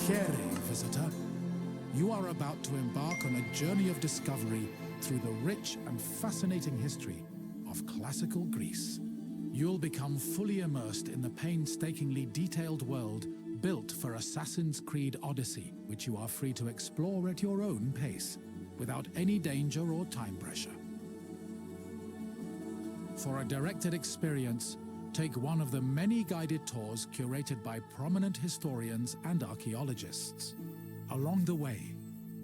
Here, visitor. You are about to embark on a journey of discovery through the rich and fascinating history of classical Greece. You'll become fully immersed in the painstakingly detailed world built for Assassin's Creed Odyssey, which you are free to explore at your own pace, without any danger or time pressure. For a directed experience, take one of the many guided tours curated by prominent historians and archaeologists. Along the way,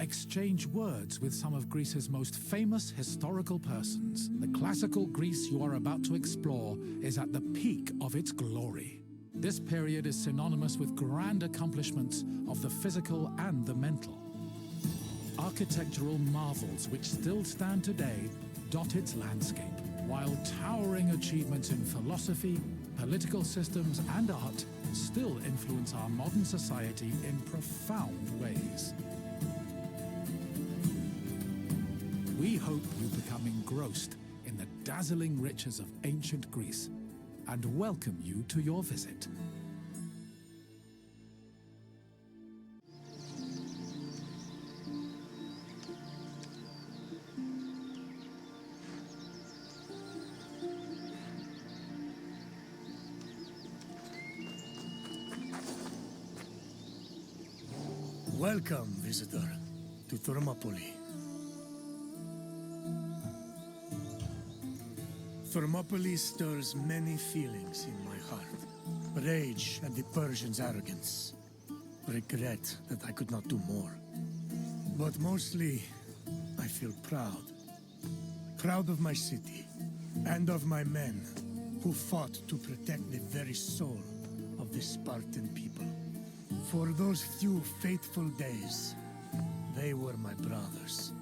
exchange words with some of Greece's most famous historical persons. The classical Greece you are about to explore is at the peak of its glory. This period is synonymous with grand accomplishments of the physical and the mental. Architectural marvels which still stand today dot its landscape, while towering achievements in philosophy, political systems, and art still influence our modern society in profound ways. We hope you become engrossed in the dazzling riches of ancient Greece and welcome you to your visit. Welcome, visitor, to Thermopylai. Thermopylai stirs many feelings in my heart. Rage at the Persians' arrogance. Regret that I could not do more. But mostly, I feel proud. Proud of my city, and of my men, who fought to protect the very soul of the Spartan people. For those few fateful days, they were my brothers.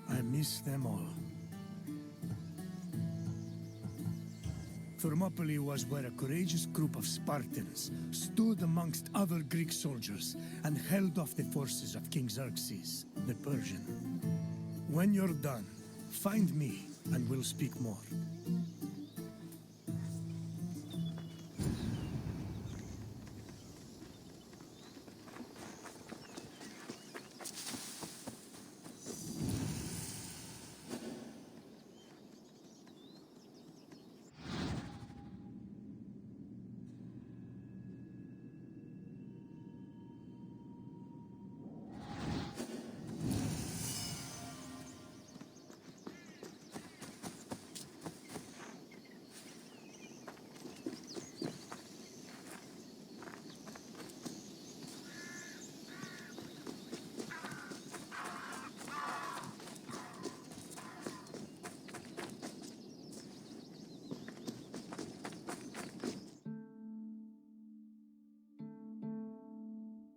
I miss them all. Thermopylae was where a courageous group of Spartans stood amongst other Greek soldiers and held off the forces of King Xerxes, the Persian. When you're done, find me and we'll speak more.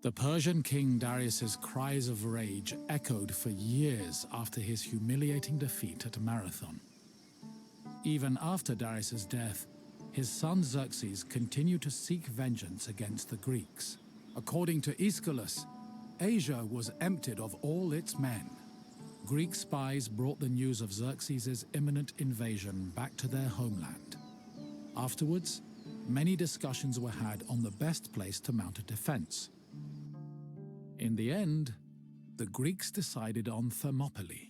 The Persian king Darius's cries of rage echoed for years after his humiliating defeat at Marathon. Even after Darius's death, his son Xerxes continued to seek vengeance against the Greeks. According to Aeschylus, Asia was emptied of all its men. Greek spies brought the news of Xerxes' imminent invasion back to their homeland. Afterwards, many discussions were had on the best place to mount a defense. In the end, the Greeks decided on Thermopylae.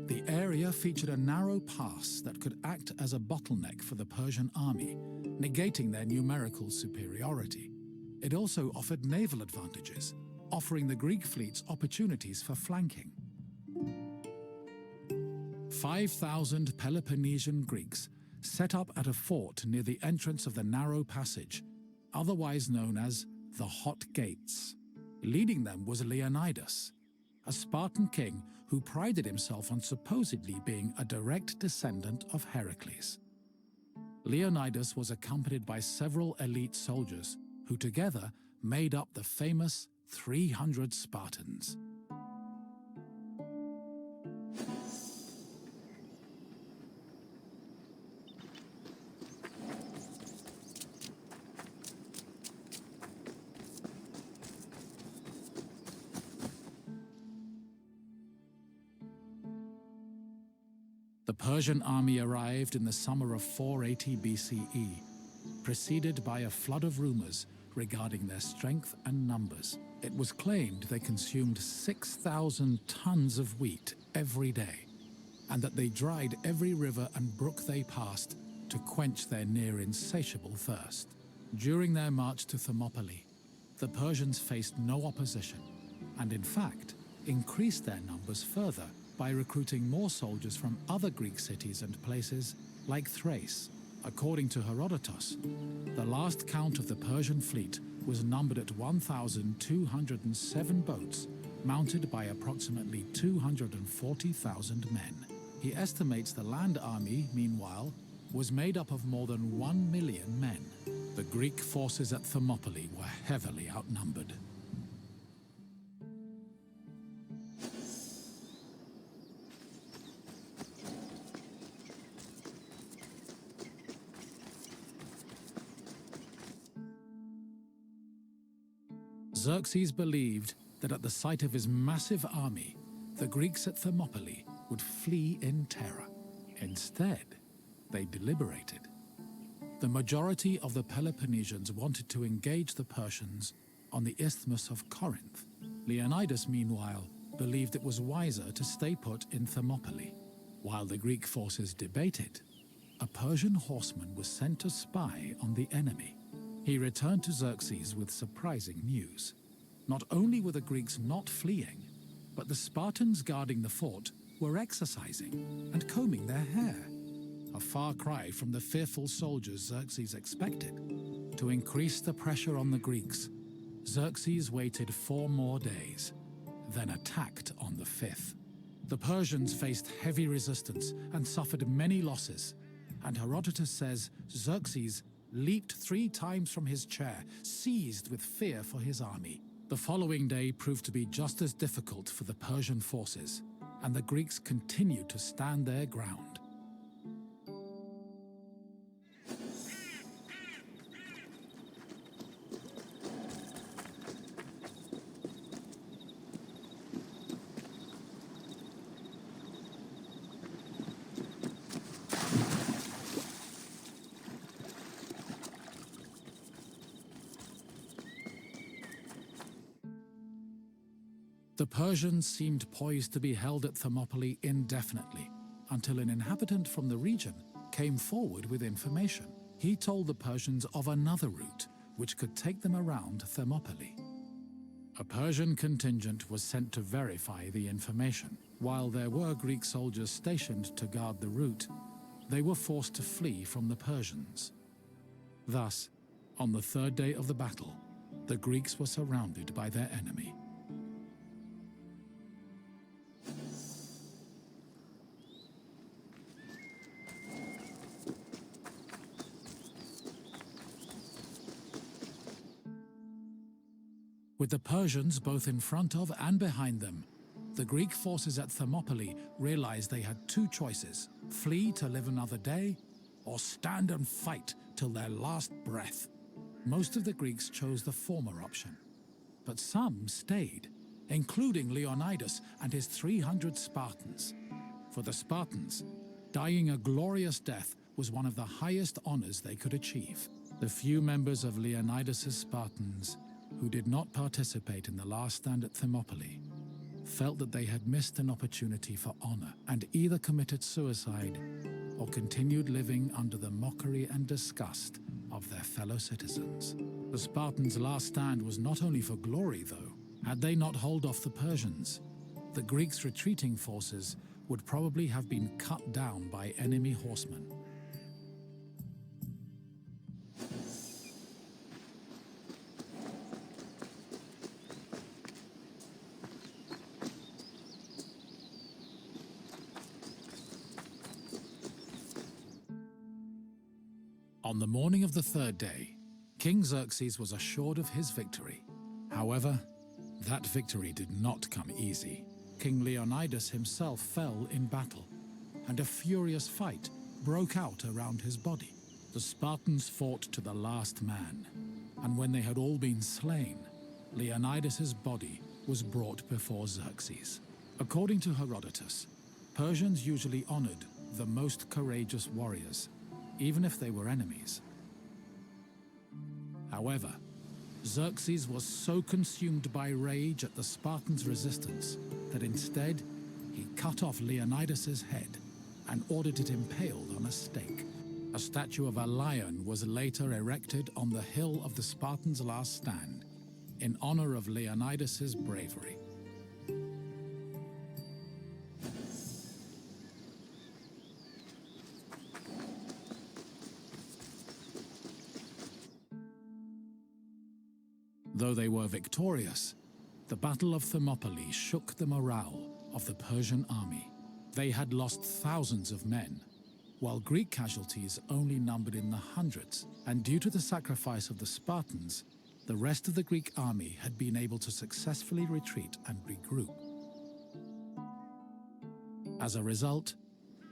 The area featured a narrow pass that could act as a bottleneck for the Persian army, negating their numerical superiority. It also offered naval advantages, offering the Greek fleets opportunities for flanking. 5,000 Peloponnesian Greeks set up at a fort near the entrance of the narrow passage, otherwise known as the Hot Gates. Leading them was Leonidas, a Spartan king who prided himself on supposedly being a direct descendant of Heracles. Leonidas was accompanied by several elite soldiers who together made up the famous 300 Spartans. The Persian army arrived in the summer of 480 BCE, preceded by a flood of rumors regarding their strength and numbers. It was claimed they consumed 6,000 tons of wheat every day, and that they dried every river and brook they passed to quench their near insatiable thirst. During their march to Thermopylae, the Persians faced no opposition, and in fact increased their numbers further by recruiting more soldiers from other Greek cities and places like Thrace. According to Herodotus, the last count of the Persian fleet was numbered at 1,207 boats, mounted by approximately 240,000 men. He estimates the land army, meanwhile, was made up of more than 1 million men. The Greek forces at Thermopylae were heavily outnumbered. Xerxes believed that at the sight of his massive army, the Greeks at Thermopylae would flee in terror. Instead, they deliberated. The majority of the Peloponnesians wanted to engage the Persians on the Isthmus of Corinth. Leonidas, meanwhile, believed it was wiser to stay put in Thermopylae. While the Greek forces debated, a Persian horseman was sent to spy on the enemy. He returned to Xerxes with surprising news. Not only were the Greeks not fleeing, but the Spartans guarding the fort were exercising and combing their hair. A far cry from the fearful soldiers Xerxes expected. To increase the pressure on the Greeks, Xerxes waited 4 more days, then attacked on the 5th. The Persians faced heavy resistance and suffered many losses, and Herodotus says Xerxes leaped 3 times from his chair, seized with fear for his army. The following day proved to be just as difficult for the Persian forces, and the Greeks continued to stand their ground. The Persians seemed poised to be held at Thermopylae indefinitely, until an inhabitant from the region came forward with information. He told the Persians of another route which could take them around Thermopylae. A Persian contingent was sent to verify the information. While there were Greek soldiers stationed to guard the route, they were forced to flee from the Persians. Thus, on the 3rd day of the battle, the Greeks were surrounded by their enemy. With the Persians both in front of and behind them, the Greek forces at Thermopylae realized they had 2 choices: flee to live another day, or stand and fight till their last breath. Most of the Greeks chose the former option, but some stayed, including Leonidas and his 300 Spartans. For the Spartans, dying a glorious death was one of the highest honors they could achieve. The few members of Leonidas's Spartans who did not participate in the last stand at Thermopylae felt that they had missed an opportunity for honor and either committed suicide or continued living under the mockery and disgust of their fellow citizens. The Spartans' last stand was not only for glory, though. Had they not held off the Persians, the Greeks' retreating forces would probably have been cut down by enemy horsemen. On the morning of the 3rd day, King Xerxes was assured of his victory. However, that victory did not come easy. King Leonidas himself fell in battle, and a furious fight broke out around his body. The Spartans fought to the last man, and when they had all been slain, Leonidas's body was brought before Xerxes. According to Herodotus, Persians usually honored the most courageous warriors, even if they were enemies. However, Xerxes was so consumed by rage at the Spartans' resistance that instead he cut off Leonidas's head and ordered it impaled on a stake. A statue of a lion was later erected on the hill of the Spartans' last stand in honor of Leonidas's bravery. Though they were victorious, the Battle of Thermopylae shook the morale of the Persian army. They had lost thousands of men, while Greek casualties only numbered in the hundreds, and due to the sacrifice of the Spartans, the rest of the Greek army had been able to successfully retreat and regroup. As a result,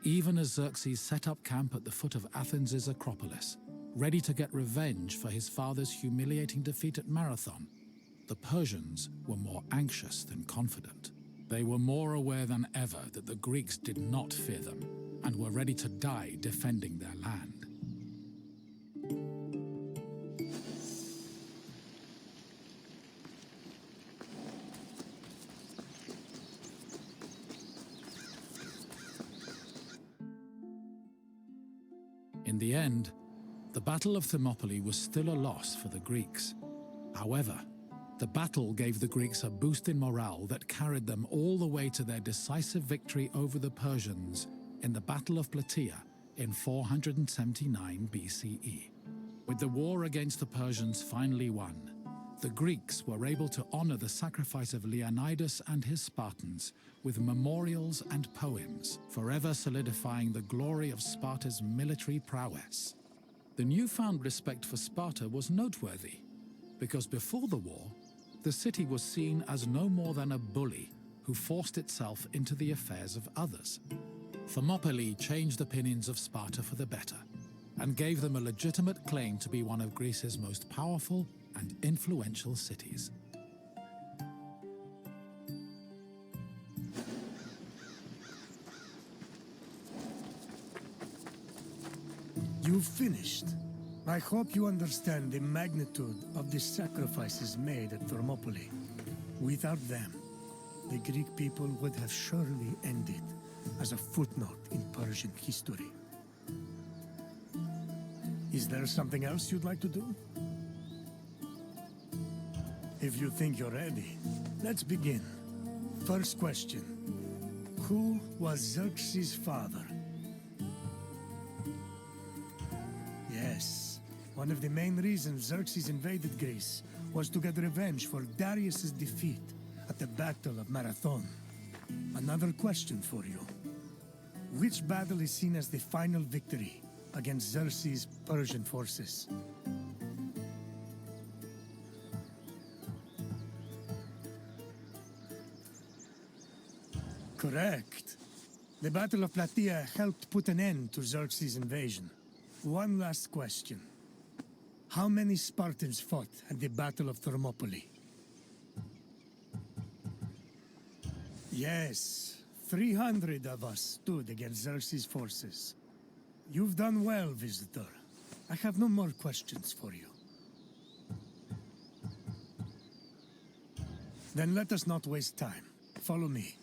even as Xerxes set up camp at the foot of Athens' Acropolis, ready to get revenge for his father's humiliating defeat at Marathon, the Persians were more anxious than confident. They were more aware than ever that the Greeks did not fear them and were ready to die defending their land. In the end, the Battle of Thermopylae was still a loss for the Greeks. However, the battle gave the Greeks a boost in morale that carried them all the way to their decisive victory over the Persians in the Battle of Plataea in 479 BCE. With the war against the Persians finally won, the Greeks were able to honor the sacrifice of Leonidas and his Spartans with memorials and poems, forever solidifying the glory of Sparta's military prowess. The newfound respect for Sparta was noteworthy, because before the war, the city was seen as no more than a bully who forced itself into the affairs of others. Thermopylae changed opinions of Sparta for the better, and gave them a legitimate claim to be one of Greece's most powerful and influential cities. You've finished. I hope you understand the magnitude of the sacrifices made at Thermopylae. Without them, the Greek people would have surely ended as a footnote in Persian history. Is there something else you'd like to do? If you think you're ready, let's begin. First question. Who was Xerxes' father? Yes, one of the main reasons Xerxes invaded Greece was to get revenge for Darius' defeat at the Battle of Marathon. Another question for you. Which battle is seen as the final victory against Xerxes' Persian forces? Correct. The Battle of Plataea helped put an end to Xerxes' invasion. One last question. How many Spartans fought at the Battle of Thermopylae? Yes, 300 of us stood against Xerxes' forces. You've done well, visitor. I have no more questions for you. Then let us not waste time. Follow me.